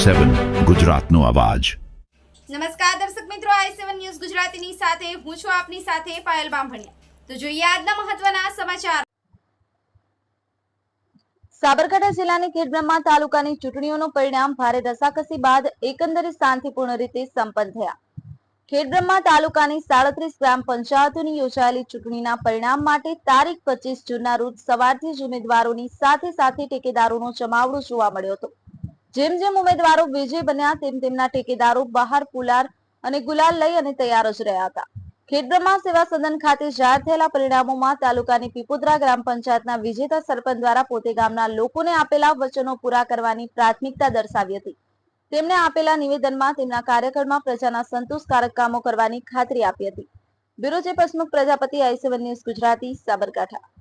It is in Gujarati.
i7 ગુજરાતનો અવાજ। નમસ્કાર દર્શક મિત્રો, i7 ન્યૂઝ ગુજરાતીની સાથે હું છું આપની સાથે પાયલ બામભણિયા। તો જોઈએ આજના મહત્વના સમાચાર। સાબરકાંઠા જિલ્લાની ખેડબ્રહ્મા તાલુકાની ચૂંટણીઓનું પરિણામ ભારે રસાકસી બાદ એકંદરે શાંતિપૂર્ણ રીતે સંપન્ન થયા। ખેડબ્રહ્મા તાલુકાની 37 ગ્રામ પંચાયતોની યોજાયેલી ચૂંટણીના પરિણામ માટે તારીખ 25 જૂનના રોજ સવારથી જ ઉમેદવારોની સાથે સાથે ટેકેદારોનો જમાવડો જોવા મળ્યો હતો। જેમ જેમ ઉમેદવારો વિજય બન્યા તેમ તેમના ટેકેદારો બહાર પુલાર અને ગુલાલ લઈ અને તૈયાર જ રહ્યા હતા। ખેડબ્રહ્મા સેવા સદન ખાતે જાહેર થયેલા પરિણામોમાં તાલુકાની પીપોદરા ગ્રામ પંચાયતના વિજેતા સરપંચ દ્વારા પોતે ગામના લોકોને આપેલા વચનો પૂરા કરવાની પ્રાથમિકતા દર્શાવી હતી। તેમણે આપેલા નિવેદનમાં તેમના કાર્યકાળમાં પ્રજાના સંતોષકારક કામો કરવાની ખાતરી આપી હતી। Bureau chief Hasmukh Prajapati, i7 news Gujarati, Sabarkantha.